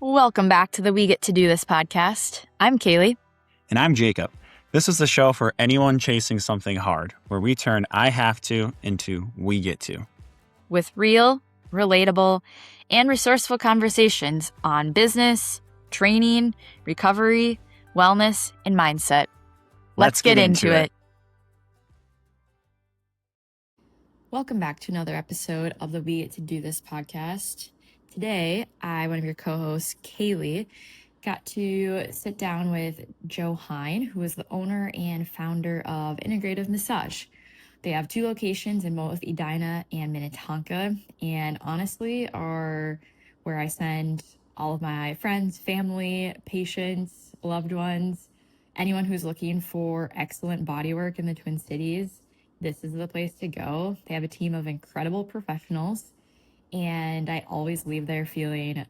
Welcome back to the We Get to Do This podcast. I'm Kailee. And I'm Jacob. This is the show for anyone chasing something hard, where we turn I have to into we get to. With real, relatable, and resourceful conversations on business, training, recovery, wellness, and mindset. Let's get into it. Welcome back to another episode of the We Get to Do This podcast. Today, one of your co-hosts, Kailee, got to sit down with Joe Hein, who is the owner and founder of Integrative Massage. They have 2 locations in both Edina and Minnetonka, and honestly are where I send all of my friends, family, patients, loved ones, anyone who's looking for excellent bodywork in the Twin Cities. This is the place to go. They have a team of incredible professionals, and I always leave there feeling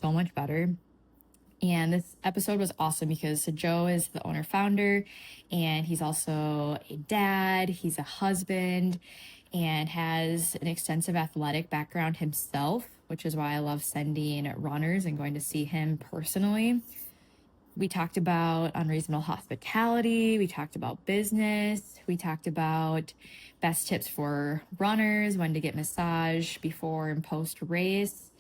so much better. And this episode was awesome because Joe is the owner-founder, and he's also a dad, he's a husband, and has an extensive athletic background himself, which is why I love sending runners and going to see him personally. We talked about unreasonable hospitality, we talked about business, we talked about best tips for runners, when to get massage before and post race,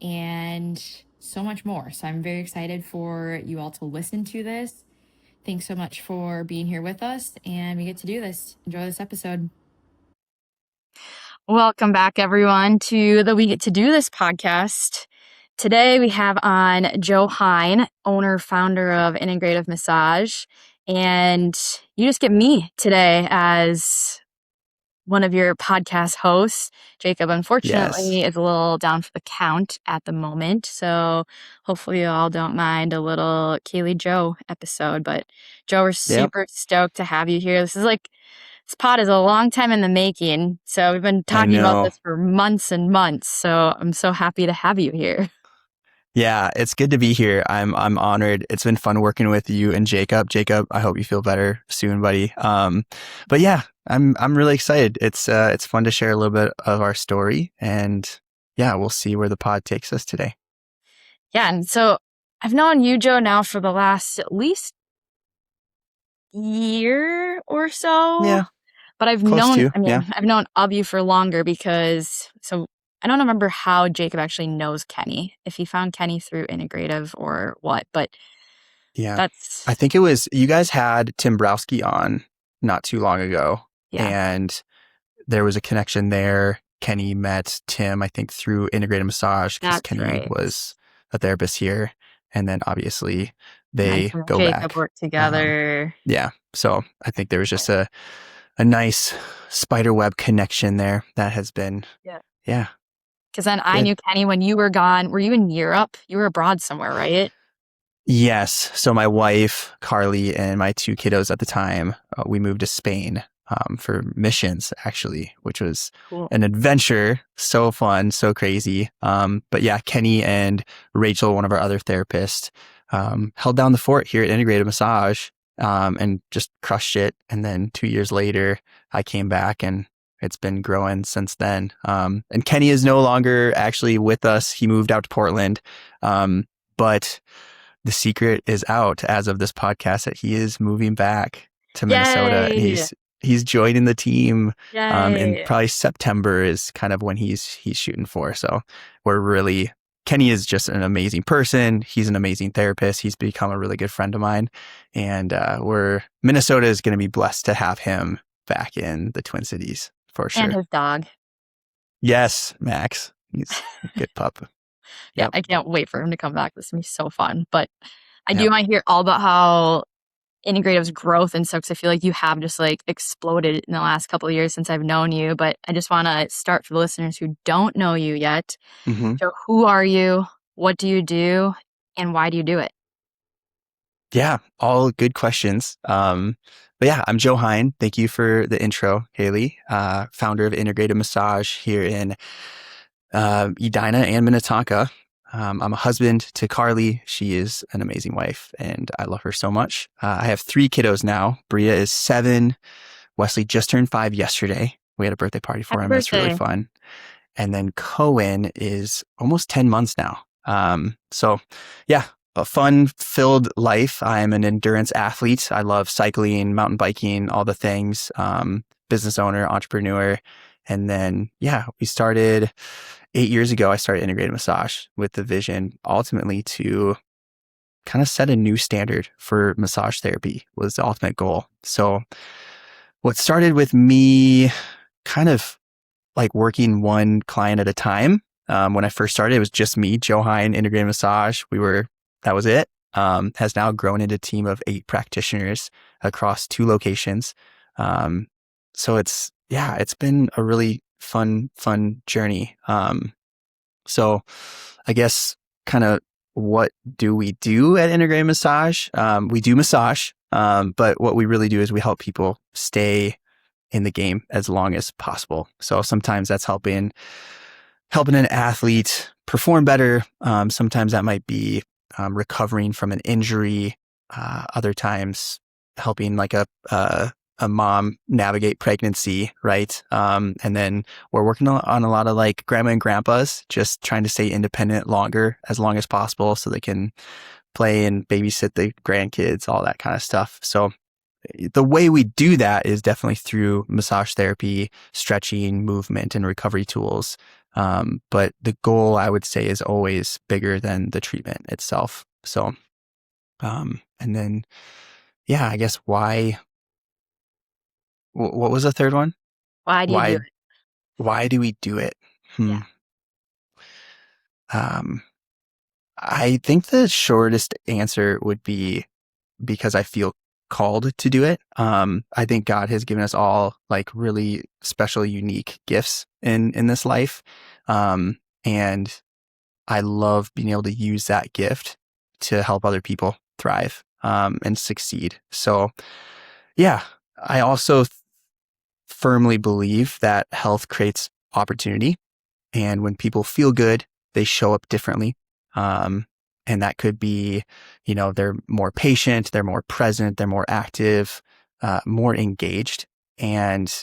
and so much more. So I'm very excited for you all to listen to this. Thanks so much for being here with us, and we get to do this. Enjoy this episode. Welcome back, everyone, to the We Get to Do This podcast. Today we have on Joe Hein, owner, founder of Integrative Massage, and you just get me today as one of your podcast hosts. Jacob, unfortunately, is a little down for the count at the moment, so hopefully you all don't mind a little Kailee Joe episode. But Joe, we're super stoked to have you here. This pod is a long time in the making, so we've been talking about this for months and months, so I'm so happy to have you here. Yeah, it's good to be here. I'm honored. It's been fun working with you and Jacob. Jacob, I hope you feel better soon, buddy. But yeah, I'm really excited. It's fun to share a little bit of our story, and yeah, we'll see where the pod takes us today. Yeah, and so I've known you, Joe, now for the last at least year or so. Yeah, but I've known of you for longer because I don't remember how Jacob actually knows Kenny, if he found Kenny through Integrative or what, but yeah, I think it was, you guys had Tim Browski on not too long ago, and there was a connection there. Kenny met Tim, I think, through Integrative Massage because Kenny was a therapist here, and then obviously they go Jacob back. Work together. So I think there was just a nice spiderweb connection there that has been, Because then I knew Kenny when you were gone. Were you in Europe? You were abroad somewhere, right? Yes. So my wife, Kailee, and my 2 kiddos at the time, we moved to Spain for missions, actually, which was an adventure. So fun, so crazy. But yeah, Kenny and Rachel, one of our other therapists, held down the fort here at Integrative Massage and just crushed it. And then 2 years later, I came back and it's been growing since then. And Kenny is no longer actually with us. He moved out to Portland. But the secret is out as of this podcast that he is moving back to Minnesota. And he's joining the team. And probably September is kind of when he's shooting for. So Kenny is just an amazing person. He's an amazing therapist. He's become a really good friend of mine. And Minnesota is going to be blessed to have him back in the Twin Cities. For sure. And his dog. Yes, Max. He's a good pup. Yeah, I can't wait for him to come back. This is going to be so fun. But I do want to hear all about how Integrative's growth and so, because I feel like you have just exploded in the last couple of years since I've known you. But I just want to start for the listeners who don't know you yet. Mm-hmm. So who are you? What do you do? And why do you do it? Yeah, all good questions. But yeah, I'm Joe Hein. Thank you for the intro, Kailee, founder of Integrative Massage here in Edina and Minnetonka. I'm a husband to Kailee. She is an amazing wife, and I love her so much. I have 3 kiddos now. Bria is 7. Wesley just turned 5 yesterday. We had a birthday party for him. It's really fun. And then Cohen is almost 10 months now. So yeah, a fun-filled life. I'm an endurance athlete. I love cycling, mountain biking, all the things. Business owner, entrepreneur. And then, yeah, we started 8 years ago. I started Integrative Massage with the vision ultimately to kind of set a new standard for massage therapy was the ultimate goal. So what started with me kind of like working one client at a time. When I first started, it was just me, Joe Hein, Integrative Massage. That was it. Has now grown into a team of 8 practitioners across 2 locations. So it's been a really fun journey. So I guess kind of what do we do at Integrative Massage? We do massage, but what we really do is we help people stay in the game as long as possible. So sometimes that's helping an athlete perform better. Sometimes that might be recovering from an injury. Other times helping like a mom navigate pregnancy, right? And then we're working on a lot of like grandma and grandpas, just trying to stay independent as long as possible so they can play and babysit the grandkids, all that kind of stuff. So the way we do that is definitely through massage therapy, stretching, movement, and recovery tools. But the goal, I would say, is always bigger than the treatment itself. So, and then, yeah, I guess why, what was the third one? Why do you do it? Why do we do it? Yeah. I think the shortest answer would be because I feel called to do it. I think God has given us all like really special, unique gifts in this life. And I love being able to use that gift to help other people thrive, and succeed. So yeah, I also firmly believe that health creates opportunity. And when people feel good, they show up differently. And that could be, they're more patient, they're more present, they're more active, more engaged. And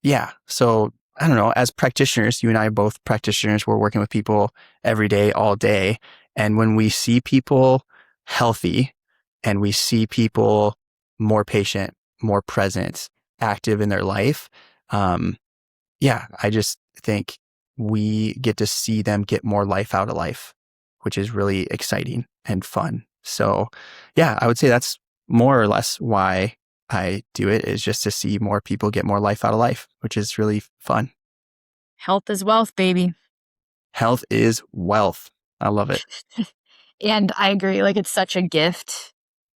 yeah, so I don't know, as practitioners, you and I are both practitioners, we're working with people every day, all day. And when we see people healthy and we see people more patient, more present, active in their life, I just think we get to see them get more life out of life, which is really exciting and fun. So yeah, I would say that's more or less why I do it, is just to see more people get more life out of life, which is really fun. Health is wealth, baby. Health is wealth. I love it. And I agree. Like, it's such a gift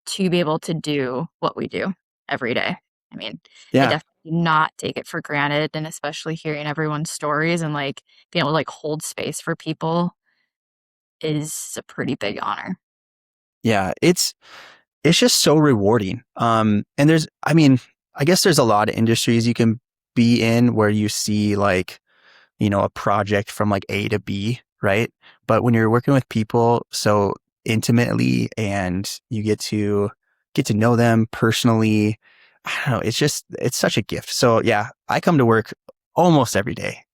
to be able to do what we do every day. I mean, I Yeah. definitely do not take it for granted, and especially hearing everyone's stories and like being able to like hold space for people is a pretty big honor. Yeah. It's just so rewarding. And I guess there's a lot of industries you can be in where you see like, a project from like A to B, right? But when you're working with people so intimately and you get to know them personally, I don't know, it's such a gift. So yeah, I come to work almost every day,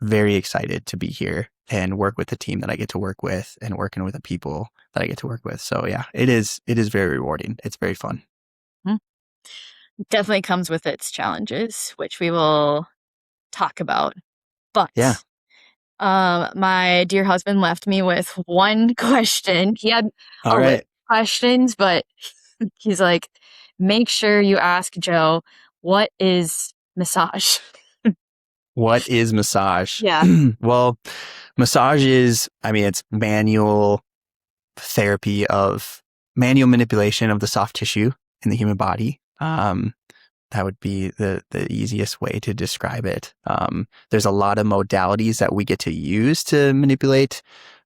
very excited to be here and work with the team that I get to work with and working with the people that I get to work with. So yeah, it is very rewarding. It's very fun. Definitely comes with its challenges, which we will talk about. But Yeah. my dear husband left me with one question. He had All a list right. of questions, but he's like, make sure you ask Joe, what is massage? What is massage? Yeah. Well, massage is, it's manual therapy of manual manipulation of the soft tissue in the human body. That would be the easiest way to describe it. There's a lot of modalities that we get to use to manipulate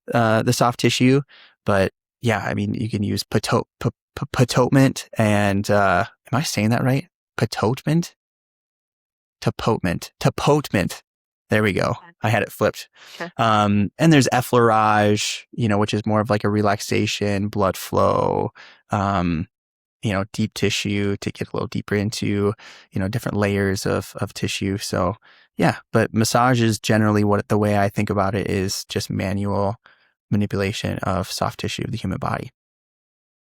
the soft tissue, but yeah, you can use pototment and am I saying that right? Pototment? Tapotment. There we go. I had it flipped. Okay. And there's effleurage, which is more of like a relaxation, blood flow, deep tissue to get a little deeper into, different layers of tissue. So yeah, but massage is generally the way I think about it is just manual manipulation of soft tissue of the human body.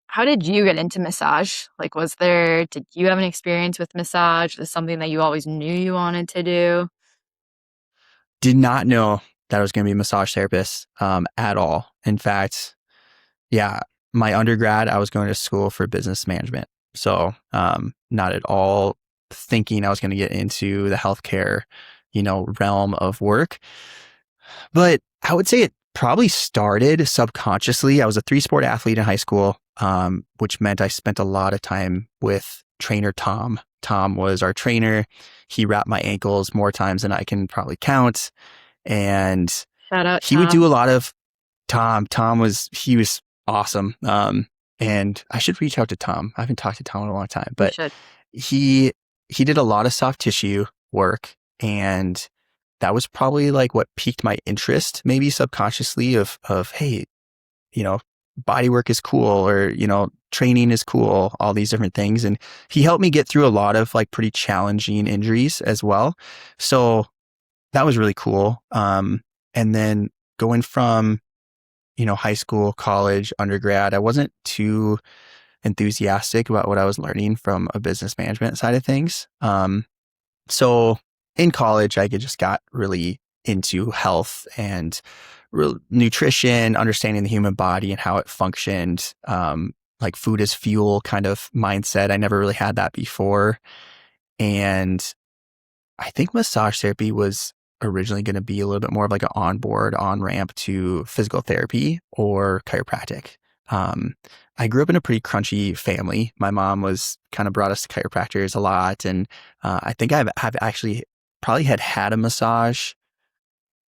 How did you get into massage? Like, did you have an experience with massage? Was it something that you always knew you wanted to do? Did not know that I was going to be a massage therapist at all. In fact, yeah, my undergrad, I was going to school for business management. So not at all thinking I was going to get into the healthcare, realm of work. But I would say it probably started subconsciously. I was a 3-sport athlete in high school, which meant I spent a lot of time with trainer Tom. Tom was our trainer. He wrapped my ankles more times than I can probably count. And Shout out he would do a lot of he was awesome. And I should reach out to Tom. I haven't talked to Tom in a long time, but he did a lot of soft tissue work, and that was probably like what piqued my interest, maybe subconsciously of hey, body work is cool, or training is cool, all these different things. And he helped me get through a lot of like pretty challenging injuries as well. So that was really cool. And then going from high school, college, undergrad, I wasn't too enthusiastic about what I was learning from a business management side of things. So in college, I just got really into health and nutrition, understanding the human body and how it functioned, like food as fuel kind of mindset. I never really had that before. And I think massage therapy was originally going to be a little bit more of like an on-ramp to physical therapy or chiropractic. I grew up in a pretty crunchy family. My mom kind of brought us to chiropractors a lot. And I think I've actually probably had a massage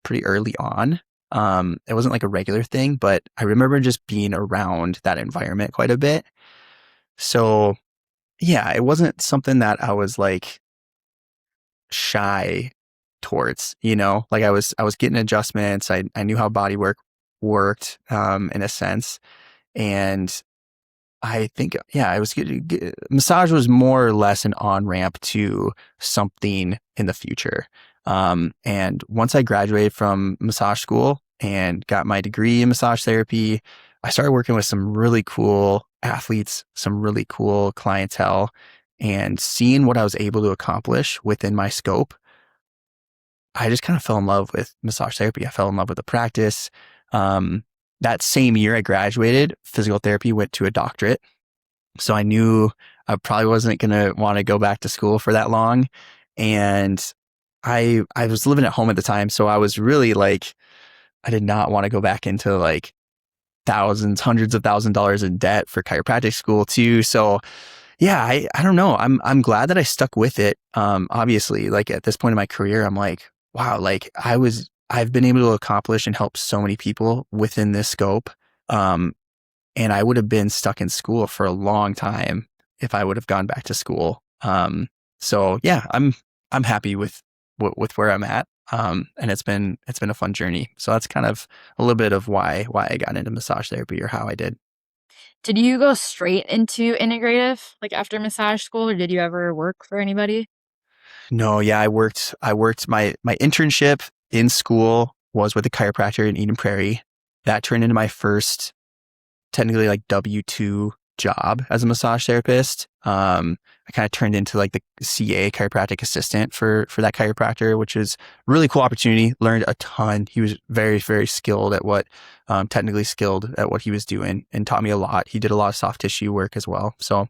pretty early on. It wasn't like a regular thing, but I remember just being around that environment quite a bit. So yeah, it wasn't something that I was like shy towards, like I was getting adjustments. I knew how body work worked, in a sense. And I think, yeah, it was good. Massage was more or less an on-ramp to something in the future. And once I graduated from massage school and got my degree in massage therapy, I started working with some really cool athletes, some really cool clientele, and seeing what I was able to accomplish within my scope. I just kind of fell in love with massage therapy. I fell in love with the practice. That same year I graduated, physical therapy went to a doctorate. So I knew I probably wasn't going to want to go back to school for that long. And I was living at home at the time. So I was really like, I did not want to go back into like hundreds of thousands of dollars in debt for chiropractic school too. So yeah, I don't know. I'm glad that I stuck with it. Obviously, like at this point in my career, I'm like, wow, like I've been able to accomplish and help so many people within this scope. And I would have been stuck in school for a long time if I would have gone back to school. So yeah, I'm happy with where I'm at. And it's been a fun journey. So that's kind of a little bit of why I got into massage therapy or how I did. Did you go straight into integrative, like after massage school, or did you ever work for anybody? No, yeah, I worked my internship in school was with a chiropractor in Eden Prairie. That turned into my first technically like W-2 job as a massage therapist. I kind of turned into like the CA, chiropractic assistant for that chiropractor, which is a really cool opportunity. Learned a ton. He was very, very skilled at technically skilled at what he was doing, and taught me a lot. He did a lot of soft tissue work as well. So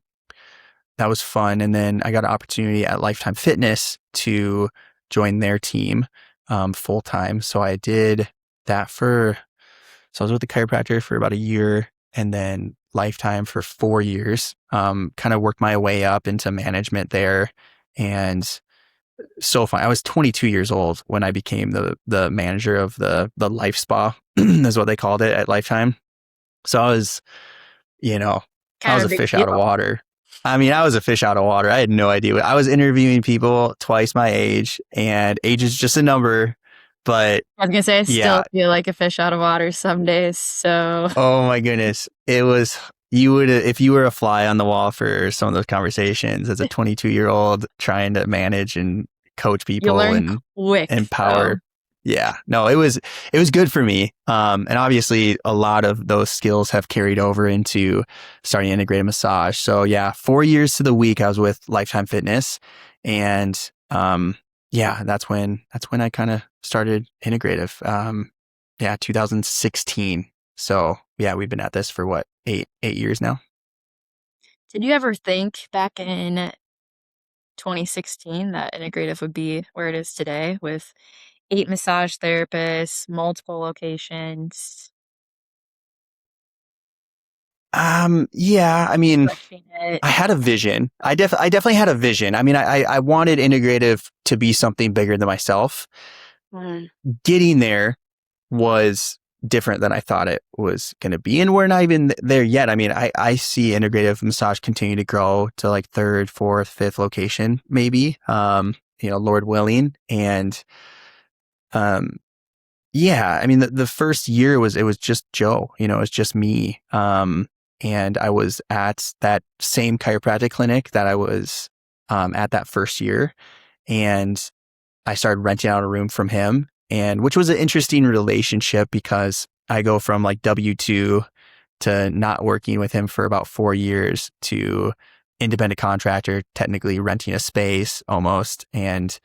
that was fun. And then I got an opportunity at Lifetime Fitness to join their team full time. So I did that so I was with the chiropractor for about a year, and then Lifetime for 4 years. Kind of worked my way up into management there, and so fun. I was 22 years old when I became the manager of the life spa is what they called it at Lifetime. So I was, I was a fish out of water. I mean, I was a fish out of water. I had no idea. I was interviewing people twice my age, and age is just a number. But I was gonna say, I still feel like a fish out of water some days. So, oh my goodness, it was. You would, if you were a fly on the wall for some of those conversations as a 22-year-old trying to manage and coach people and quick, empower. Yeah, no, it was good for me. And obviously a lot of those skills have carried over into starting integrative massage. So yeah, 4 years to the week I was with Lifetime Fitness, and yeah, that's when I kind of started integrative. Yeah, 2016. So yeah, we've been at this for what, eight years now. Did you ever think back in 2016 that integrative would be where it is today with 8 massage therapists, multiple locations, Yeah, I mean, pushing it? I had a vision. I definitely had a vision. I mean, I wanted integrative to be something bigger than myself. Mm. Getting there was different than I thought it was going to be. And we're not even there yet. I mean, I see integrative massage continue to grow to like third, fourth, fifth location, maybe, Lord willing. And, um, yeah, I mean, the first year it was just Joe, it was just me. And I was at that same chiropractic clinic that I was, at that first year. And I started renting out a room from him, and which was an interesting relationship because I go from like W-2 to not working with him for about 4 years to independent contractor, technically renting a space almost. And,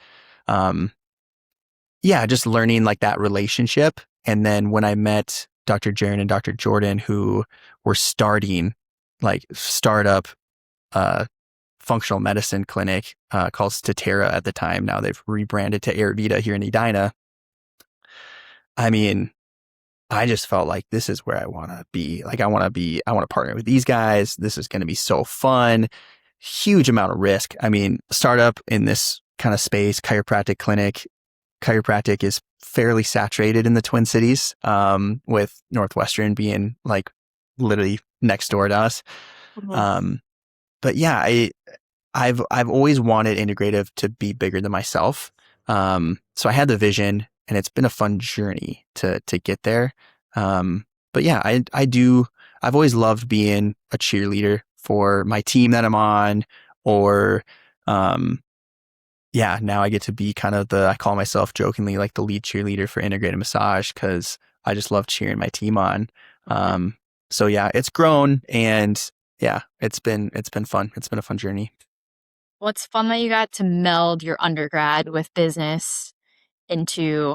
um, yeah, just learning like that relationship. And then when I met Dr. Jaron and Dr. Jordan, who were starting like startup, functional medicine clinic called Statera at the time. Now they've rebranded to Ayurveda here in Edina. I mean, I just felt like this is where I want to be. Like I want to partner with these guys. This is going to be so fun. Huge amount of risk. I mean, startup in this kind of space, chiropractic clinic. Chiropractic is fairly saturated in the Twin Cities, with Northwestern being like literally next door to us. Mhm. Um, but yeah, I've always wanted integrative to be bigger than myself. So I had the vision, and it's been a fun journey to get there. But yeah, I've always loved being a cheerleader for my team that I'm on, or yeah, now I get to be kind of I call myself jokingly like the lead cheerleader for integrative massage because I just love cheering my team on. Mhm. So yeah, it's grown, and yeah, it's been fun. It's been a fun journey. Well, it's fun that you got to meld your undergrad with business into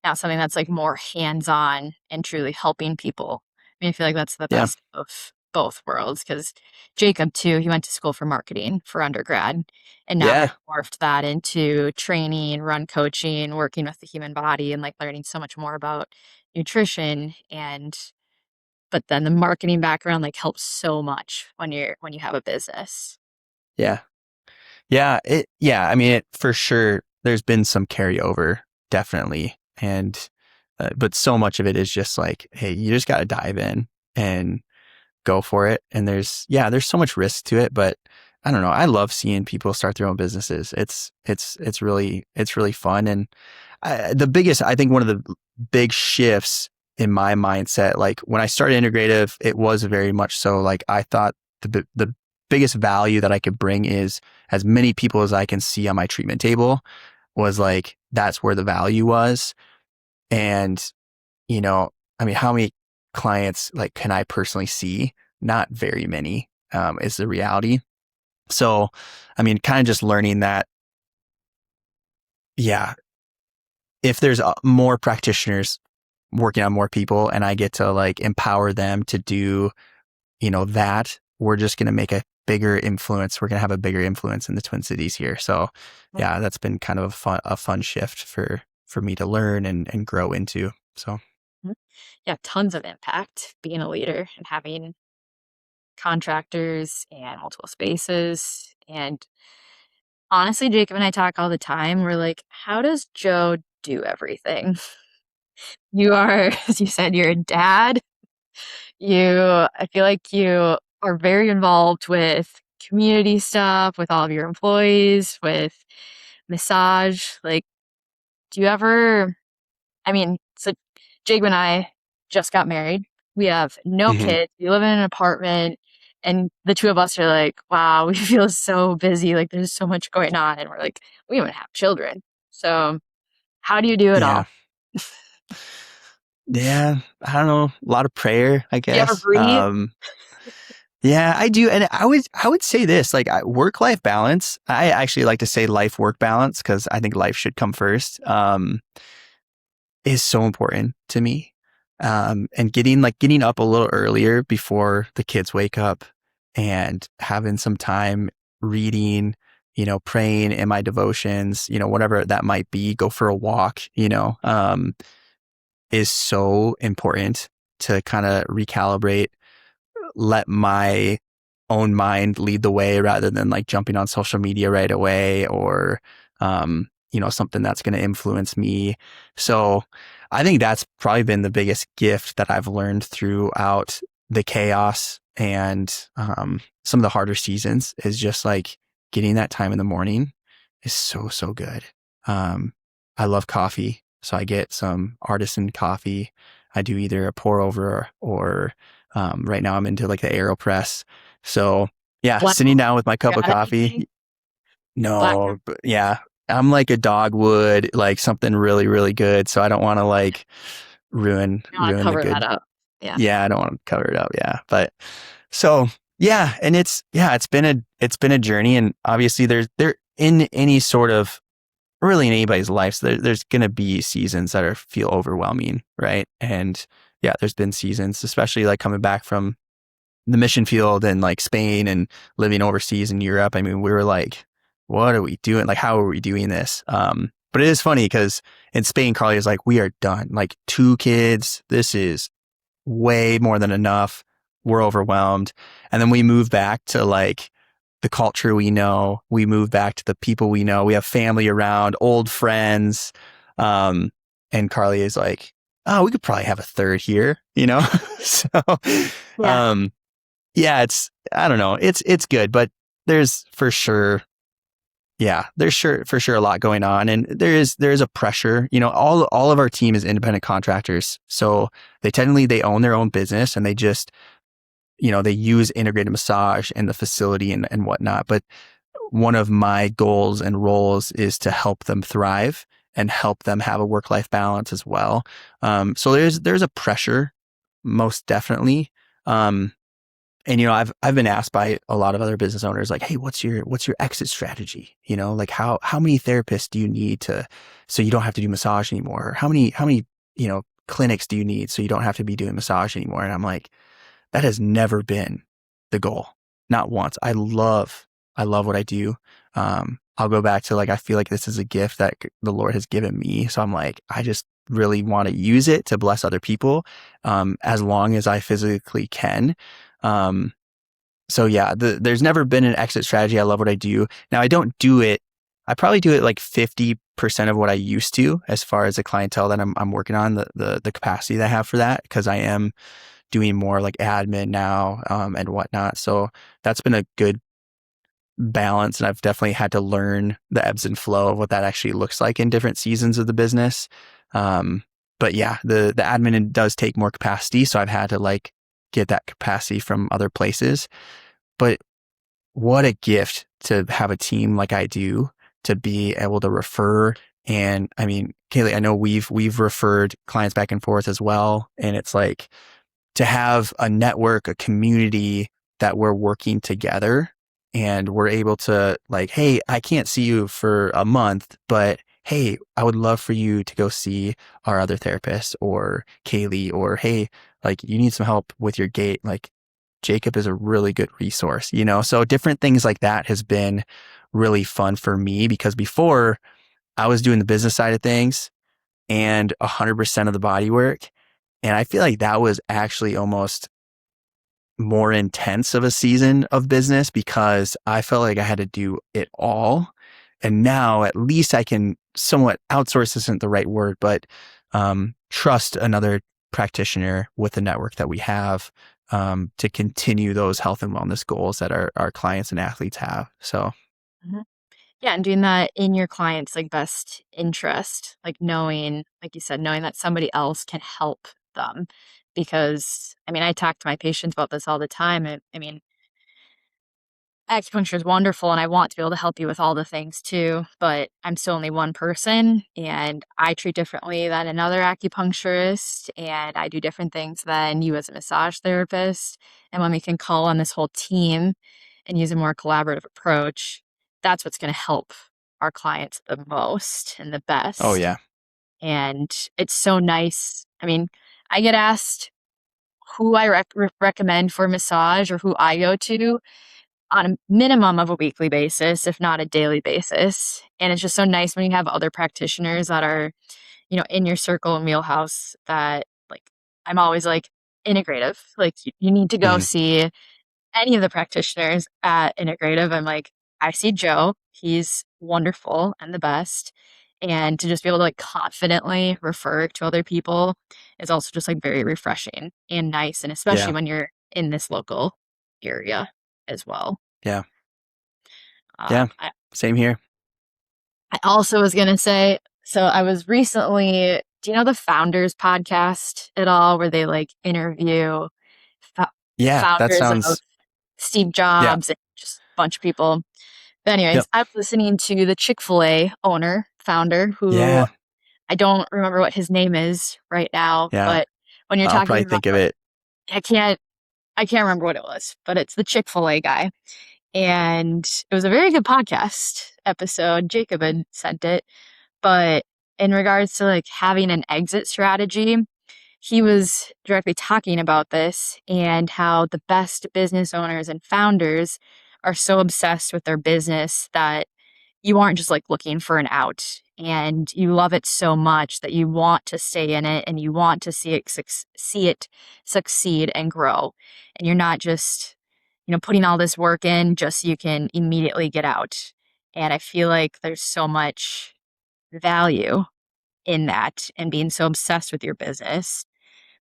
now something that's like more hands-on and truly helping people. I mean, I feel like that's the Yeah. best of both worlds because Jacob too, he went to school for marketing for undergrad and now has Yeah. morphed that into training, run coaching, working with the human body and like learning so much more about nutrition and but then the marketing background like helps so much when you have a business. Yeah. Yeah. I mean, for sure, there's been some carryover, definitely. And, but so much of it is just like, hey, you just got to dive in and go for it. And there's so much risk to it, but I don't know. I love seeing people start their own businesses. It's really fun. And I think one of the big shifts in my mindset, like when I started integrative, it was very much so like I thought the biggest value that I could bring is as many people as I can see on my treatment table was like, that's where the value was. And, you know, I mean, how many clients like can I personally see? Not very many, is the reality. So, I mean, kind of just learning that, yeah, if there's more practitioners working on more people and I get to like empower them to do, that, we're just going to make a bigger influence. We're going to have a bigger influence in the Twin Cities here. So yeah, that's been kind of a fun shift for me to learn and grow into. So Mhm. Yeah, tons of impact being a leader and having contractors and multiple spaces. And honestly, Jacob and I talk all the time. We're like, how does Joe do everything? You are, as you said, you're a dad. I feel like you are very involved with community stuff, with all of your employees, with massage. Like, do you ever I mean, so Jacob and I just got married. We have no Mhm. kids. We live in an apartment, and the two of us are like, wow, we feel so busy. Like, there's so much going on. And we're like, we don't have children. So, How do you do it Yeah. all? Yeah. I don't know. A lot of prayer, I Do you ever guess. breathe? Yeah, I do. And I would say this, like work-life balance. I actually like to say life-work balance because I think life should come first. Is so important to me. And getting up a little earlier before the kids wake up and having some time reading, praying in my devotions, whatever that might be, go for a walk, is so important to kind of recalibrate, let my own mind lead the way rather than like jumping on social media right away or, something that's going to influence me. So I think that's probably been the biggest gift that I've learned throughout the chaos and some of the harder seasons is just like getting that time in the morning is so, so good. I love coffee. So I get some artisan coffee. I do either a pour over or right now I'm into like the AeroPress. So yeah, Black, sitting down with my cup of got anything? coffee. Black, No, but yeah, I'm like a dogwood, like something really, really good. So I don't want to like ruin, you want to ruin the cover that good. up. Yeah. Yeah. I don't want to cover it up. Yeah. But so yeah. And it's been a journey. And obviously there in any sort of really in anybody's life, so there's going to be seasons that feel overwhelming. Right. And yeah, there's been seasons, especially like coming back from the mission field and like Spain and living overseas in Europe. I mean, we were like, what are we doing? Like, how are we doing this? But it is funny because in Spain, Carly is like, we are done. Like 2 kids. This is way more than enough. We're overwhelmed. And then we move back to like the culture we know. We move back to the people we know. We have family around, old friends. And Carly is like, oh, we could probably have a third here, so, Yeah. um, yeah, I don't know. It's good, but there's for sure, yeah, there's for sure a lot going on. And there is a pressure, all of our team is independent contractors. So they own their own business and they just, they use integrated massage and the facility and whatnot. But one of my goals and roles is to help them thrive and help them have a work-life balance as well. So there's a pressure, most definitely. And I've been asked by a lot of other business owners like, hey, what's your exit strategy? Like how many therapists do you need so you don't have to do massage anymore? How many clinics do you need so you don't have to be doing massage anymore? And I'm like, that has never been the goal. Not once. I love what I do. I'll go back to like, I feel like this is a gift that the Lord has given me. So I'm like, I just really want to use it to bless other people, as long as I physically can. So yeah, there's never been an exit strategy. I love what I do. Now I don't do it. I probably do it like 50% of what I used to, as far as the clientele that I'm working on, the capacity that I have for that, because I am doing more like admin now, and whatnot. So that's been a good balance. And I've definitely had to learn the ebbs and flow of what that actually looks like in different seasons of the business. But yeah, the admin does take more capacity. So I've had to like get that capacity from other places. But what a gift to have a team like I do, to be able to refer. And I mean, Kailee, I know we've referred clients back and forth as well. And it's like to have a network, a community that we're working together and we're able to like, hey, I can't see you for a month, but hey, I would love for you to go see our other therapist or Kailee, or hey, like you need some help with your gait. Like Jacob is a really good resource, So different things like that has been really fun for me, because before I was doing the business side of things and 100% of the body work. And I feel like that was actually almost more intense of a season of business, because I felt like I had to do it all. And now at least I can somewhat outsource, isn't the right word, but trust another practitioner with the network that we have, to continue those health and wellness goals that our clients and athletes have. So, Mhm. Yeah, and doing that in your client's like best interest, like knowing, like you said, knowing that somebody else can help them. Because I mean, I talk to my patients about this all the time. I mean, acupuncture is wonderful and I want to be able to help you with all the things too, but I'm still only one person and I treat differently than another acupuncturist and I do different things than you as a massage therapist. And when we can call on this whole team and use a more collaborative approach, that's what's going to help our clients the most and the Oh, best. yeah. And it's so nice. I mean, I get asked who I recommend for massage or who I go to on a minimum of a weekly basis, if not a daily basis. And it's just so nice when you have other practitioners that are, in your circle and wheelhouse that like, I'm always like, integrative. Like, you need to go Mhm. see any of the practitioners at Integrative. I'm like, I see Joe. He's wonderful and the best. And to just be able to like confidently refer to other people is also just like very refreshing and nice. And especially Yeah. when you're in this local area as well. Yeah. Yeah. I Same here. also was going to say, so I was recently, do you know the Founders podcast at all, where they like interview Yeah. That founders of sounds, Steve yeah. Jobs and just a bunch of people? But anyways, Yep. I was listening to the Chick-fil-A founder, who Yeah. I don't remember what his name is right now, Yeah. but when you're I'll talking probably about, think of it. I can't, I can't remember what it was, but it's the Chick-fil-A guy. And it was a very good podcast episode. Jacob had sent it. But in regards to like having an exit strategy, he was directly talking about this and how the best business owners and founders are so obsessed with their business that you aren't just like looking for an out and you love it so much that you want to stay in it and you want to see it succeed and grow. And you're not just, putting all this work in just so you can immediately get out. And I feel like there's so much value in that and being so obsessed with your business.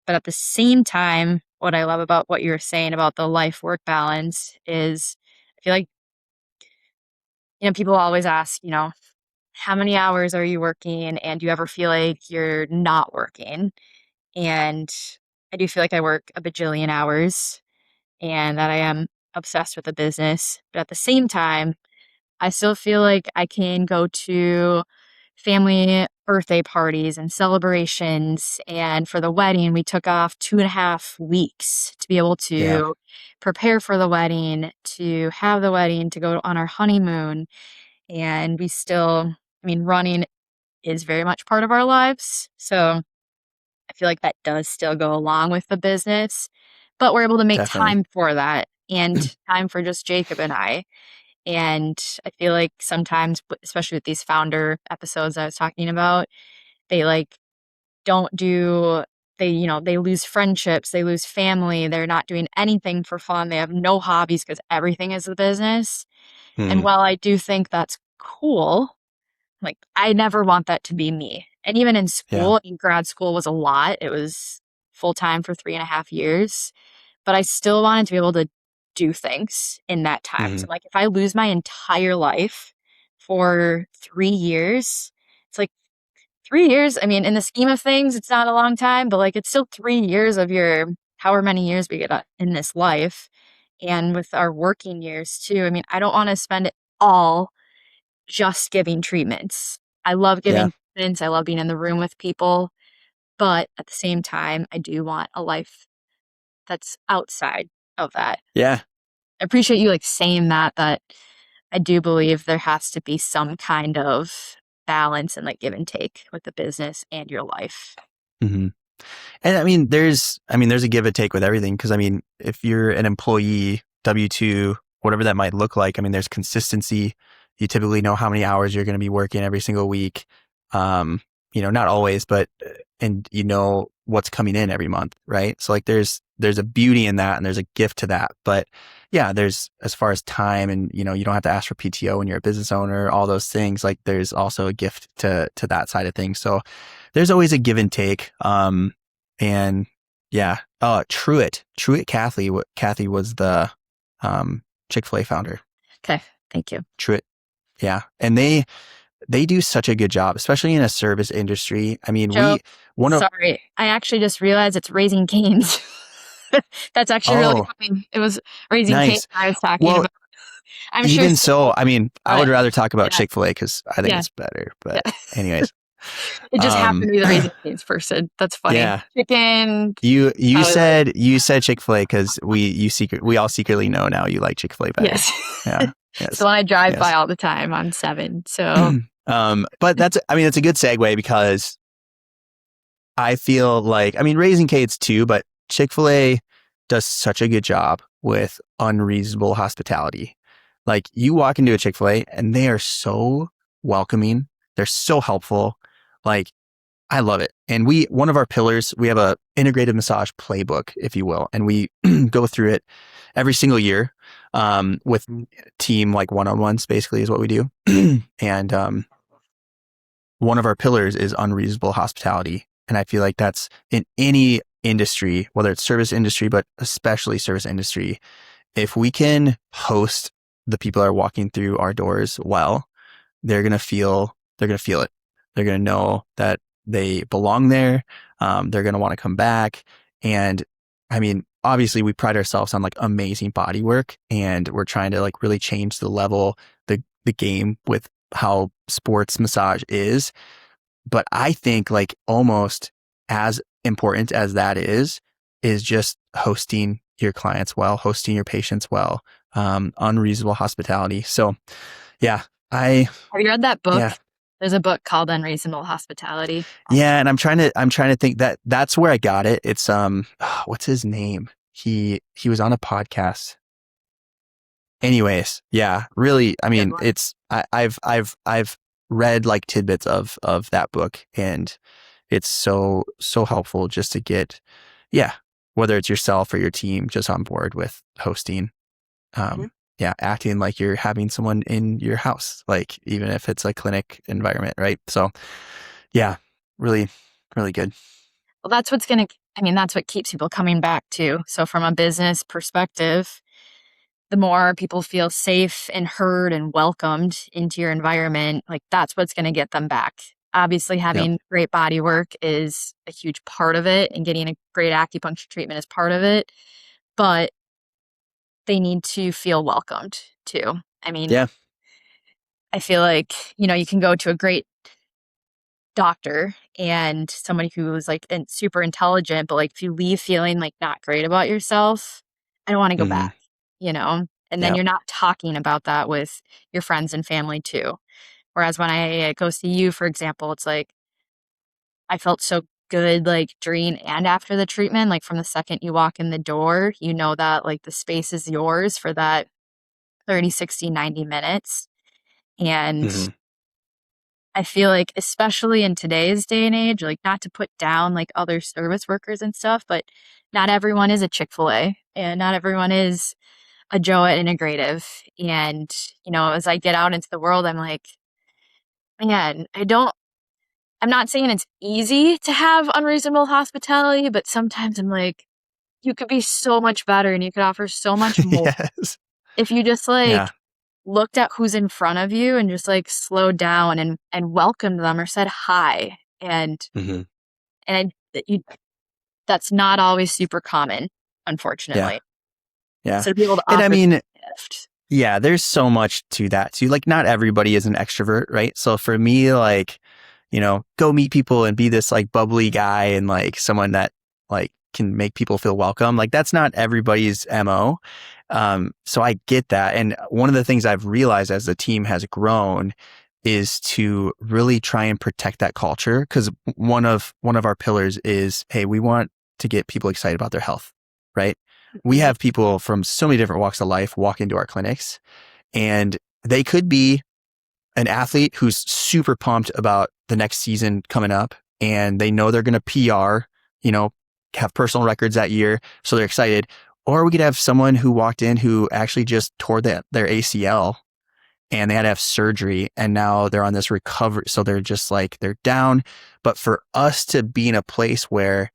But at the same time, what I love about what you were saying about the life work balance is I feel like, people always ask, how many hours are you working? And do you ever feel like you're not working? And I do feel like I work a bajillion hours and that I am obsessed with the business. But at the same time, I still feel like I can go to family birthday parties and celebrations. And for the wedding, we took off 2.5 weeks to be able Yeah. to prepare for the wedding, to have the wedding, to go on our honeymoon. And we still, running is very much part of our lives. So I feel like that does still go along with the business, but we're able to make Definitely. time for that and time for just Jacob and I. And I feel like sometimes, especially with these founder episodes I was talking about, they like don't do, they lose friendships, they lose family, they're not doing anything for fun, they have no hobbies because everything is the business. And Hmm. while I do think that's cool, like I never want that to be me. And even in Yeah. school, grad school was a lot. It was full time for 3.5 years, but I still wanted to be able to do things in that time. So Hmm. like if I lose my entire life for 3 years, it's like 3 years. I mean, in the scheme of things, it's not a long time, but like it's still 3 years of your however many years we get in this life. And with our working years too, I mean, I don't want to spend it all just giving treatments. I love Yeah. giving treatments. I love being in the room with people. But at the same time, I do want a life that's outside of that. Yeah. I appreciate you like saying that I do believe there has to be some kind of balance and like give and take with the business and your life. Hmm. And there's a give and take with everything. Cause if you're an employee, W-2, whatever that might look like, there's consistency. You typically know how many hours you're going to be working every single week. Not always, but, and you know what's coming in every month. Right. So like there's a beauty in that and there's a gift to that. But yeah, there's, as far as time and, you don't have to ask for PTO when you're a business owner, all those things, like there's also a gift to that side of things. So there's always a give and take. And yeah, Truett Kathy was the Chick-fil-A founder. Okay. Thank you. Truett. Yeah. And they do such a good job, especially in a service industry. Joe, one of, sorry. I actually just realized it's Raising Cane's. That's actually really oh, funny. It was Raising Cane's nice. I was talking Well, about. I'm sure. Even so, I mean, I would But rather talk about yeah, Chick-fil-A because I think yeah, it's better. But yeah. anyways, It just happened um, to be the Raising Cane's person. That's funny. yeah, Chicken. you I was like, said Chick-fil-A because we all secretly know now you like Chick-fil-A better. yes. Yeah. So Yes. I drive by Yes. all the time on 7. So But I mean, it's a good segue because I feel like, I mean, Raising Cane's too, but Chick-fil-A does such a good job with unreasonable hospitality. Like you walk into a Chick-fil-A and they are so welcoming. They're so helpful. Like I love it. And one of our pillars, we have a integrative massage playbook, if you will, and we go through it every single year, with team like one-on-ones basically is what we do. And, one of our pillars is unreasonable hospitality. And I feel like that's in any industry, whether it's service industry, but especially service industry. If we can host the people that are walking through our doors well, they're going to feel it. They're going to know that they belong there. They're going to want to come back. And I mean, obviously we pride ourselves on like amazing body work and we're trying to like really change the level, the game with how sports massage is. But I think like almost as important as that is just hosting your clients well, hosting your patients well, unreasonable hospitality. So yeah, have you read that book? yeah. There's a book called Unreasonable Hospitality. Yeah. And I'm trying to think that's where I got it. It's, what's his name? He was on a podcast. Anyways, yeah, really, I mean, I've read like tidbits of that book and it's so helpful just to get, yeah, whether it's yourself or your team just on board with hosting. Yeah, acting like you're having someone in your house, like even if it's a clinic environment, right? So yeah, really, really good. Well, that's what keeps people coming back too. So from a business perspective, the more people feel safe and heard and welcomed into your environment, like that's what's going to get them back. Obviously, Yep. having great body work is a huge part of it, and getting a great acupuncture treatment is part of it. But they need to feel welcomed too. I mean, Yeah. I feel like, you can go to a great doctor and somebody who is like super intelligent, but like if you leave feeling like not great about yourself, I don't want to go Hmm. back, you know? And then Yeah. you're not talking about that with your friends and family too. Whereas when I go see you, for example, it's like I felt so good like during and after the treatment. Like from the second you walk in the door, you know that like the space is yours for that 30, 60, 90 minutes. And Hmm. I feel like, especially in today's day and age, like not to put down like other service workers and stuff, but not everyone is a Chick-fil-A and not everyone is a Joe at Integrative. And, as I get out into the world, I'm like, man, I'm not saying it's easy to have unreasonable hospitality, but sometimes I'm like, you could be so much better and you could offer so much more Yes. if you just like Yeah. looked at who's in front of you and just like slowed down and welcomed them or said hi. Hmm. And that's not always super common, Yeah. unfortunately. Yeah. So to be able to And I offer mean, that gift. yeah, there's so much to that too. Like not everybody is an extrovert, right? So for me, like, go meet people and be this like bubbly guy and like someone that like can make people feel welcome. Like that's not everybody's MO. So I get that. And one of the things I've realized as the team has grown is to really try and protect that culture. Cause one of our pillars is, hey, we want to get people excited about their health, right? We have people from so many different walks of life walk into our clinics and they could be an athlete who's super pumped about the next season coming up and they know they're going to PR, have personal records that year. So they're excited. Or we could have someone who walked in who actually just tore their ACL and they had to have surgery and now they're on this recovery. So they're just like, they're down. But for us to be in a place where,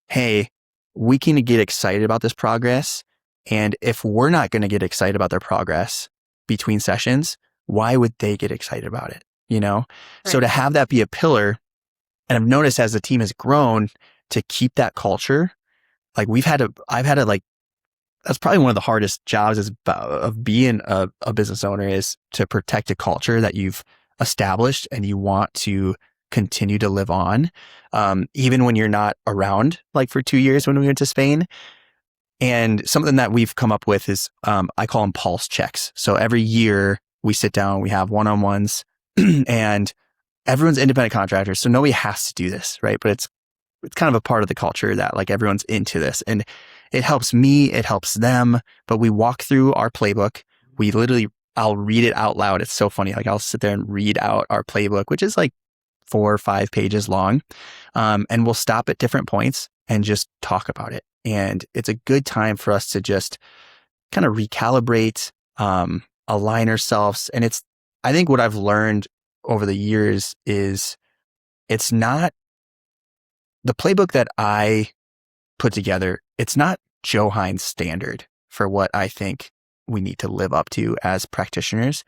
hey, we can get excited about this progress. And if we're not going to get excited about their progress between sessions, why would they get excited about it? So Right. to have that be a pillar, and I've noticed as the team has grown to keep that culture, like I've had to like that's probably one of the hardest jobs of being a business owner, is to protect a culture that you've established and you want to continue to live on, even when you're not around, like for 2 years when we went to Spain. And something that we've come up with is, I call them pulse checks. So every year we sit down, we have one-on-ones and everyone's independent contractors. So nobody has to do this, right? But it's kind of a part of the culture that like everyone's into this, and it helps me, it helps them. But we walk through our playbook. I'll read it out loud. It's so funny. Like I'll sit there and read out our playbook, which is like 4 or 5 pages long. And we'll stop at different points and just talk about it. And it's a good time for us to just kind of recalibrate, align ourselves. And I think what I've learned over the years is it's not the playbook that I put together. It's not Joe Hein's standard for what I think we need to live up to as practitioners.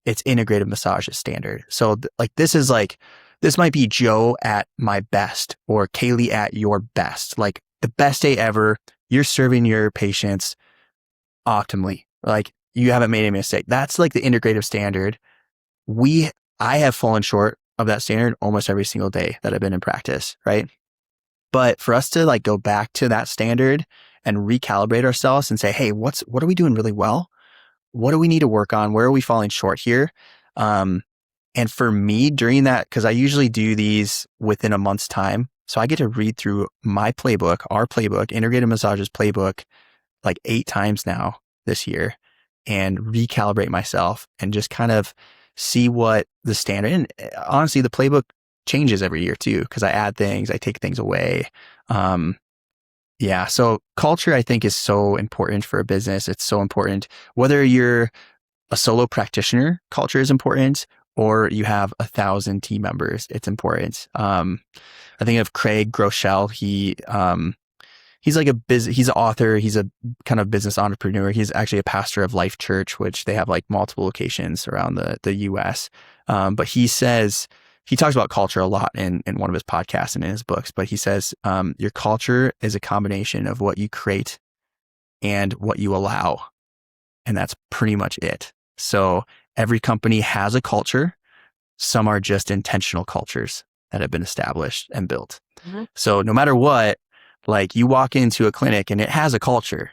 It's Integrative Massage's standard. So this might be Joe at my best or Kailee at your best, like the best day ever. You're serving your patients optimally. Like you haven't made any mistake. That's like the integrative standard. I have fallen short of that standard almost every single day that I've been in practice, right? But for us to like go back to that standard and recalibrate ourselves and say, hey, what are we doing really well? What do we need to work on? Where are we falling short here? And for me during that, because I usually do these within a month's time. So I get to read through my playbook, our playbook, Integrative Massage's playbook, like 8 times now this year, and recalibrate myself and just kind of see what the standard, and honestly, the playbook changes every year too, because I add things, I take things away. So culture, I think, is so important for a business. It's so important. Whether you're a solo practitioner, culture is important, or you have 1,000 team members, it's important. I think of Craig Groeschel. He's like he's an author. He's a kind of business entrepreneur. He's actually a pastor of Life Church, which they have like multiple locations around the US. But he talks about culture a lot in one of his podcasts and in his books, but he says, your culture is a combination of what you create and what you allow. And that's pretty much it. So every company has a culture. Some are just intentional cultures that have been established and built. Mm-hmm. So no matter what, like you walk into a clinic and it has a culture.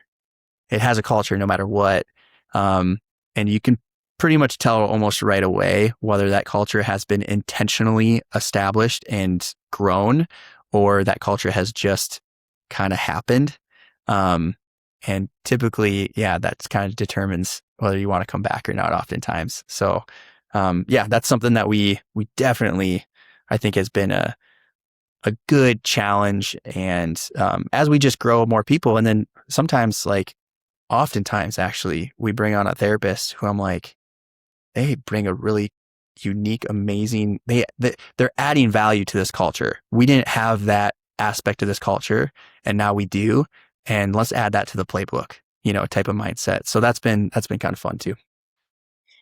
It has a culture no matter what. And you can pretty much tell almost right away whether that culture has been intentionally established and grown, or that culture has just kind of happened. And typically, that's kind of determines whether you want to come back or not oftentimes. So, that's something that we definitely, I think, has been a good challenge. And as we just grow more people, and then oftentimes actually, we bring on a therapist who I'm like, they bring a really unique, amazing, they're adding value to this culture. We didn't have that aspect of this culture, and now we do. And let's add that to the playbook, type of mindset. So that's been kind of fun too.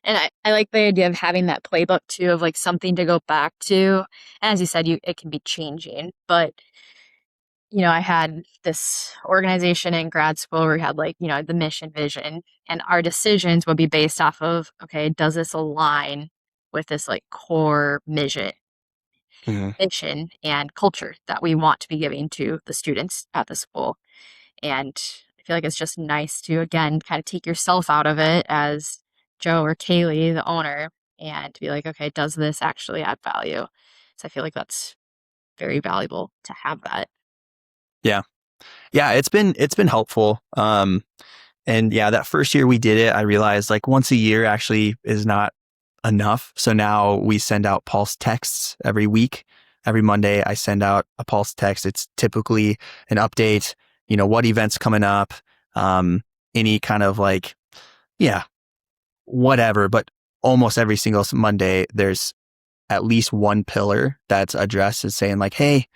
And I like the idea of having that playbook too, of like something to go back to. And as you said, it can be changing, but I had this organization in grad school where we had the mission vision, and our decisions would be based off of, okay, does this align with this like core mission, mission and culture that we want to be giving to the students at the school. And I feel like it's just nice to, again, kind of take yourself out of it as Joe or Kailee, the owner, and to be like, okay, does this actually add value? So I feel like that's very valuable to have that. Yeah, it's been helpful. And that first year we did it, I realized like once a year actually is not enough. So now we send out pulse texts every week. Every Monday I send out a pulse text. It's typically an update, what events coming up, any kind of whatever. But almost every single Monday, there's at least one pillar that's addressed as saying like, hey,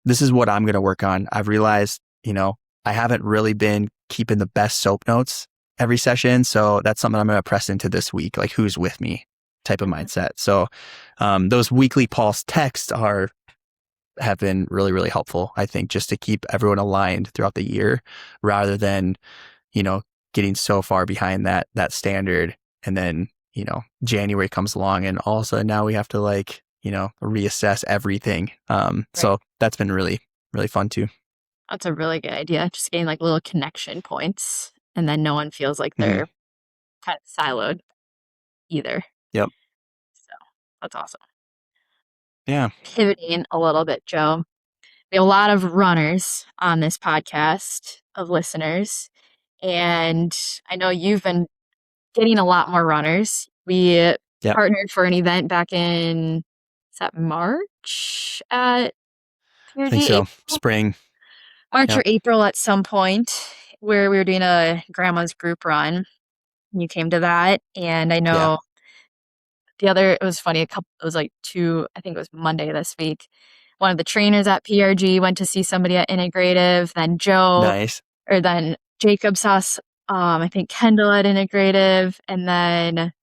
this is what I'm going to work on. I've realized, I haven't really been keeping the best soap notes every session. So that's something I'm going to press into this week, like who's with me type of mindset. So those weekly pulse texts have been really, really helpful, I think, just to keep everyone aligned throughout the year rather than, getting so far behind that standard. And then, January comes along and all of a sudden now we have to reassess everything. So that's been really, really fun too. That's a really good idea. Just getting like little connection points, and then no one feels like they're kind of siloed either. Yep. So that's awesome. Yeah. Pivoting a little bit, Joe. We have a lot of runners on this podcast of listeners, and I know you've been getting a lot more runners. We partnered for an event back in, is that March at I think so. Spring. March or April at some point, where we were doing a grandma's group run. You came to that, and I know it was funny, it was like I think it was Monday this week. One of the trainers at PRG went to see somebody at Integrative, then then Jacob saw, I think Kendall at Integrative, and then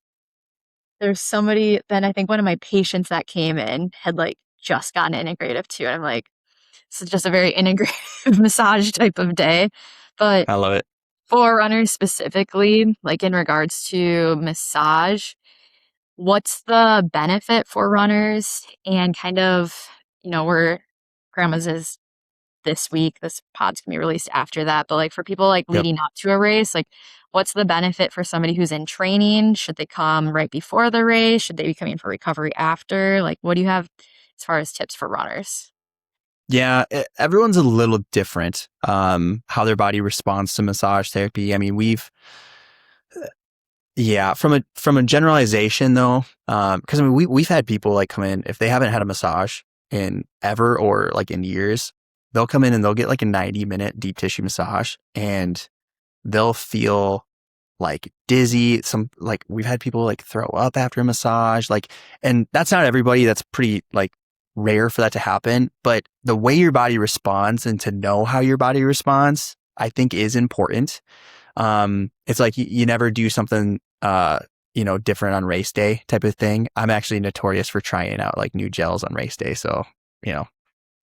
there's somebody, then I think one of my patients that came in had like just gotten Integrative too, and I'm like, this is just a very integrative massage type of day. But I love it. For runners specifically, like in regards to massage, what's the benefit for runners? And kind of, we're grandma's is this week. This pod's gonna be released after that. But like for people like leading up to a race, like what's the benefit for somebody who's in training? Should they come right before the race? Should they be coming for recovery after? Like what do you have as far as tips for runners? Yeah, everyone's a little different, how their body responds to massage therapy. I mean, from a generalization though, because I mean, we've had people like come in, if they haven't had a massage in ever or like in years, they'll come in and they'll get like a 90-minute deep tissue massage and they'll feel like dizzy. Like we've had people like throw up after a massage, and that's not everybody. That's pretty like rare for that to happen, but the way your body responds and to know how your body responds, I think is important. It's like you never do something, different on race day type of thing. I'm actually notorious for trying out like new gels on race day. So,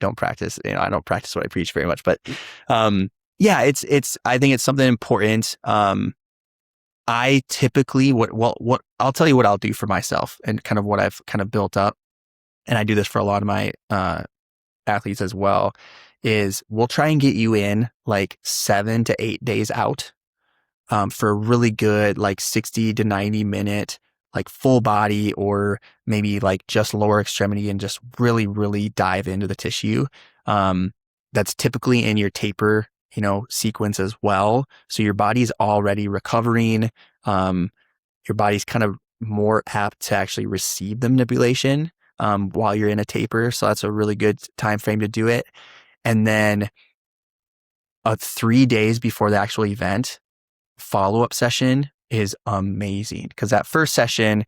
don't practice, I don't practice what I preach very much, but, I think it's something important. I typically, what I'll tell you what I'll do for myself and kind of what I've kind of built up. And I do this for a lot of my athletes as well, is we'll try and get you in like 7 to 8 days out for a really good like 60 to 90 minute like full body, or maybe like just lower extremity, and just really, really dive into the tissue. That's typically in your taper, sequence as well. So your body's already recovering. Your body's kind of more apt to actually receive the manipulation while you're in a taper. So that's a really good time frame to do it. And then 3 days before the actual event, follow-up session is amazing, because that first session,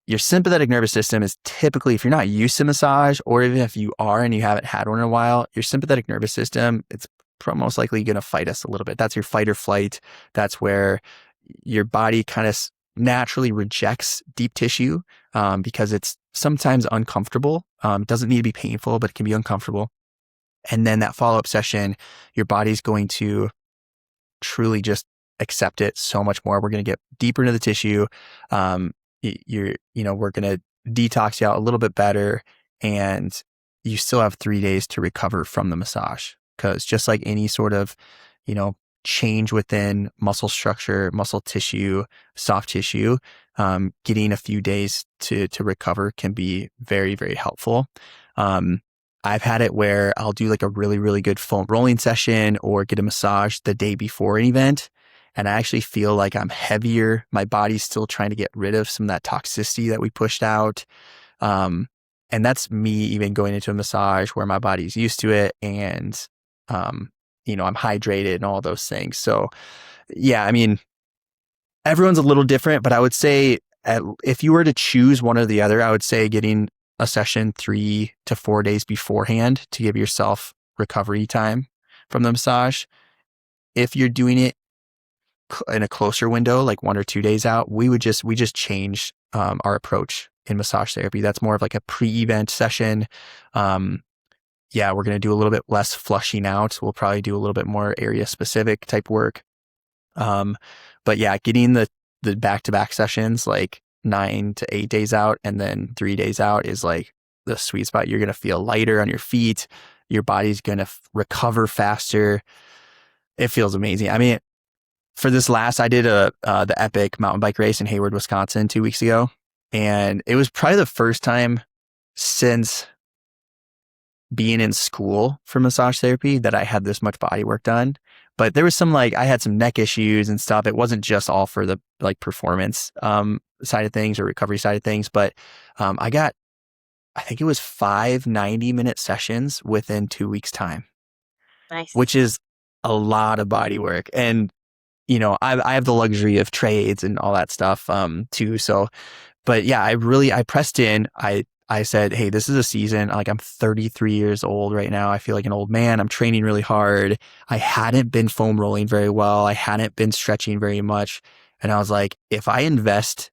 your sympathetic nervous system is typically, if you're not used to massage, or even if you are and you haven't had one in a while, your sympathetic nervous system, it's most likely going to fight us a little bit. That's your fight or flight. That's where your body kind of naturally rejects deep tissue because it's sometimes uncomfortable. It doesn't need to be painful, but it can be uncomfortable. And then that follow-up session, your body's going to truly just accept it so much more. We're going to get deeper into the tissue. We're going to detox you out a little bit better, and you still have 3 days to recover from the massage. Because just like any sort of, change within muscle structure, muscle tissue, soft tissue, getting a few days to recover can be very, very helpful. I've had it where I'll do like a really, really good foam rolling session or get a massage the day before an event, and I actually feel like I'm heavier. My body's still trying to get rid of some of that toxicity that we pushed out. And that's me even going into a massage where my body's used to it, and I'm hydrated and all those things. So yeah, I mean, everyone's a little different, but I would say if you were to choose one or the other, I would say getting a session 3 to 4 days beforehand to give yourself recovery time from the massage. If you're doing it in a closer window, like 1 or 2 days out, we just change our approach in massage therapy. That's more of like a pre-event session. We're going to do a little bit less flushing out. We'll probably do a little bit more area specific type work. But yeah, getting the back-to-back sessions, like 9 to 8 days out and then 3 days out is like the sweet spot. You're going to feel lighter on your feet. Your body's going to recover faster. It feels amazing. I mean, for this last, I did the Epic mountain bike race in Hayward, Wisconsin 2 weeks ago. And it was probably the first time since being in school for massage therapy that I had this much body work done. But there was some, like, I had some neck issues and stuff. It wasn't just all for the like performance side of things or recovery side of things. But I think it was 5 90-minute sessions within 2 weeks time. Nice. Which is a lot of body work. And, you know, I have the luxury of trades and all that stuff too. So, but yeah, I pressed in. I said, hey, this is a season. Like, I'm 33 years old right now. I feel like an old man. I'm training really hard. I hadn't been foam rolling very well. I hadn't been stretching very much. And I was like, if I invest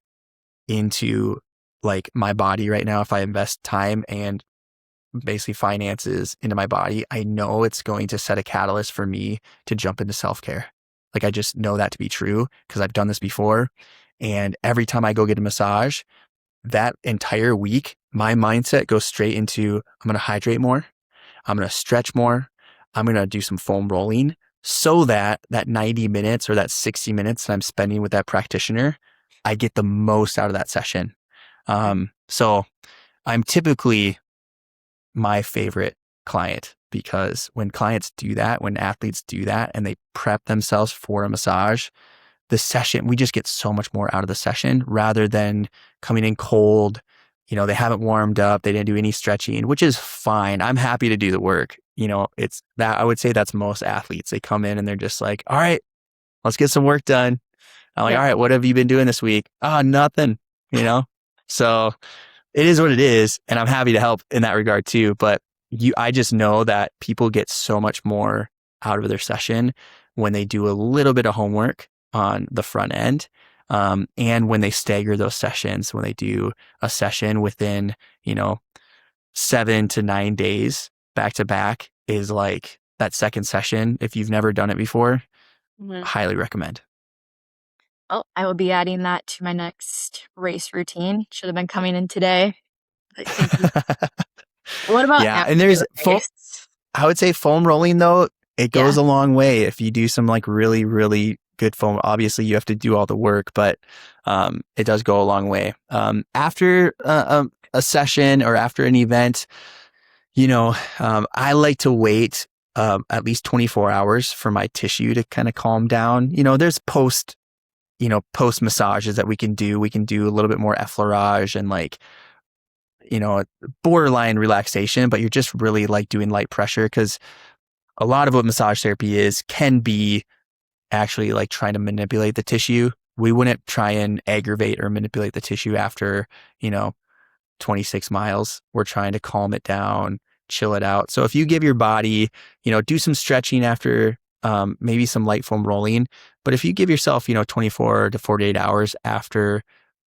into like my body right now, if I invest time and basically finances into my body, I know it's going to set a catalyst for me to jump into self-care. Like, I just know that to be true because I've done this before. And every time I go get a massage, that entire week, my mindset goes straight into, I'm going to hydrate more. I'm going to stretch more. I'm going to do some foam rolling so that 90 minutes or that 60 minutes that I'm spending with that practitioner, I get the most out of that session. So I'm typically my favorite client because when clients do that, when athletes do that and they prep themselves for a massage, the session, we just get so much more out of the session rather than coming in cold. You know, they haven't warmed up. They didn't do any stretching, which is fine. I'm happy to do the work. You know, it's that, I would say that's most athletes. They come in and they're just like, all right, let's get some work done. I'm like, all right, what have you been doing this week? Oh, nothing, you know? So it is what it is. And I'm happy to help in that regard too. But I just know that people get so much more out of their session when they do a little bit of homework on the front end. And when they stagger those sessions, when they do a session within, 7 to 9 days back to back is like that second session. If you've never done it before, highly recommend. Oh, I will be adding that to my next race routine. Should have been coming in today. What about and there's I would say foam rolling though, it goes a long way. If you do some like really, really good foam, obviously you have to do all the work, but it does go a long way. After a session or after an event, I like to wait at least 24 hours for my tissue to kind of calm down. There's post massages that we can do. We can do a little bit more effleurage and like, borderline relaxation, but you're just really like doing light pressure because a lot of what massage therapy can be actually like trying to manipulate the tissue. We wouldn't try and aggravate or manipulate the tissue after, 26 miles. We're trying to calm it down, chill it out. So if you give your body, do some stretching after maybe some light foam rolling, but if you give yourself, 24 to 48 hours after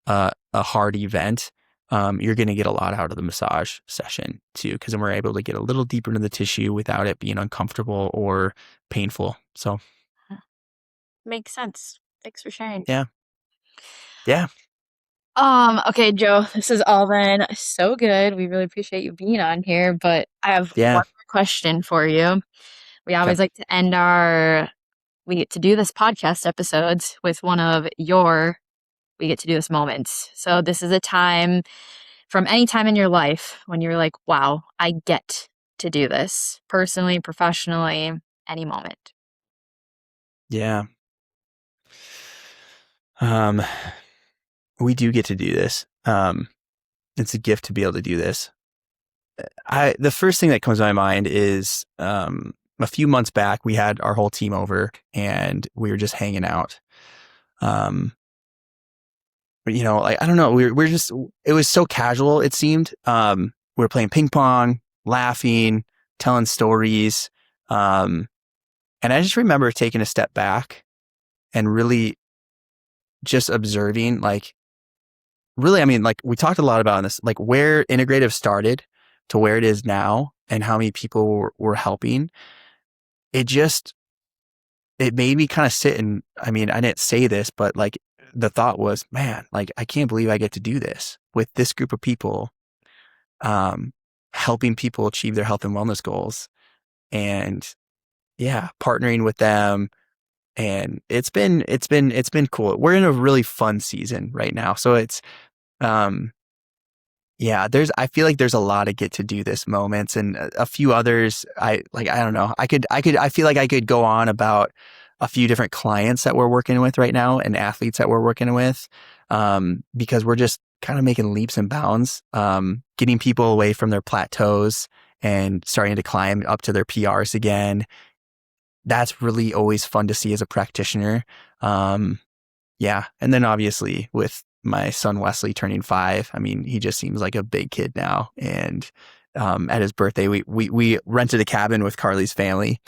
a hard event, you're going to get a lot out of the massage session too, because then we're able to get a little deeper into the tissue without it being uncomfortable or painful. So makes sense. Thanks for sharing. Yeah. Okay, Joe, this has all been so good. We really appreciate you being on here, but I have one more question for you. We always like to end we get to do this podcast episodes with one of we get to do this moments. So this is a time from any time in your life when you're like, wow, I get to do this personally, professionally, any moment. Yeah. We do get to do this. It's a gift to be able to do this. The first thing that comes to my mind is a few months back, we had our whole team over and we were just hanging out. Like, I don't know, we're just, it was so casual, it seemed. We were playing ping pong, laughing, telling stories. And I just remember taking a step back and really just observing, like, really, I mean, like we talked a lot about this, like where Integrative started to where it is now and how many people were helping. It just it made me kind of sit and, I mean, I didn't say this, but like the thought was, man, like I can't believe I get to do this with this group of people, helping people achieve their health and wellness goals, and yeah, partnering with them. And it's been cool. We're in a really fun season right now. So it's, yeah, I feel like there's a lot of get to do this moments, and a few others. I don't know. I feel like I could go on about a few different clients that we're working with right now and athletes that we're working with, because we're just kind of making leaps and bounds, getting people away from their plateaus and starting to climb up to their PRs again. That's really always fun to see as a practitioner. Yeah. And then obviously with my son Wesley turning 5, I mean, he just seems like a big kid now. And at his birthday, we rented a cabin with Carly's family,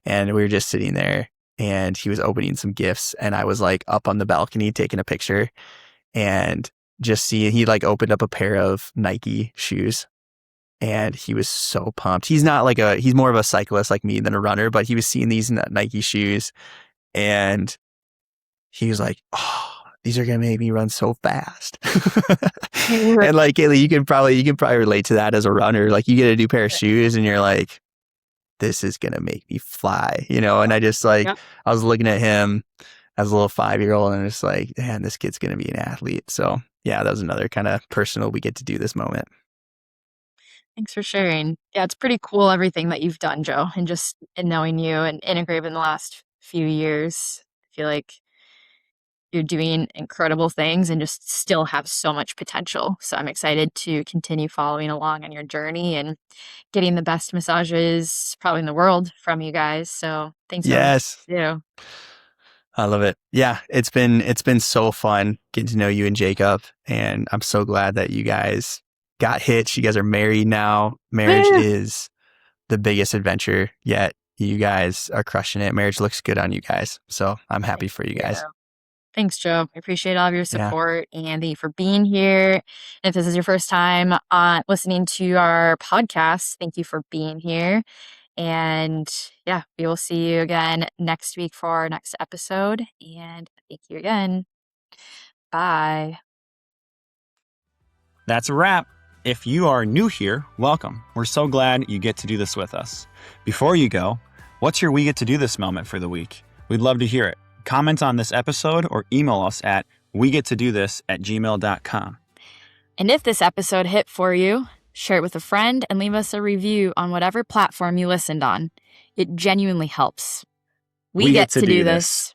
and we were just sitting there, and he was opening some gifts, and I was like up on the balcony taking a picture, and just seeing, he like opened up a pair of Nike shoes, and he was so pumped. He's more of a cyclist like me than a runner, but he was seeing these Nike shoes, and he was like, oh, these are going to make me run so fast. And like, Kailee, you can probably relate to that as a runner. Like, you get a new pair of shoes and you're like, this is going to make me fly, you know? And I just like, I was looking at him as a little 5-year-old, and it's like, man, this kid's going to be an athlete. So yeah, that was another kind of personal, we get to do this moment. Thanks for sharing. Yeah, it's pretty cool, everything that you've done, Joe, and just in knowing you and Integrative in the last few years. I feel like you're doing incredible things and just still have so much potential. So I'm excited to continue following along on your journey and getting the best massages probably in the world from you guys. So thanks for Yes. you. I love it. Yeah, it's been so fun getting to know you and Jacob, and I'm so glad that you guys got hitched. You guys are married now. Marriage is the biggest adventure yet. You guys are crushing it. Marriage looks good on you guys. So I'm happy for you guys. Thanks, Joe. I appreciate all of your support, and thank you for being here. And if this is your first time listening to our podcast, thank you for being here. And yeah, we will see you again next week for our next episode. And thank you again. Bye. That's a wrap. If you are new here, welcome. We're so glad you get to do this with us. Before you go, what's your We Get to Do This moment for the week? We'd love to hear it. Comment on this episode or email us at wegetttodothis@gmail.com. And if this episode hit for you, share it with a friend and leave us a review on whatever platform you listened on. It genuinely helps. We get to do this.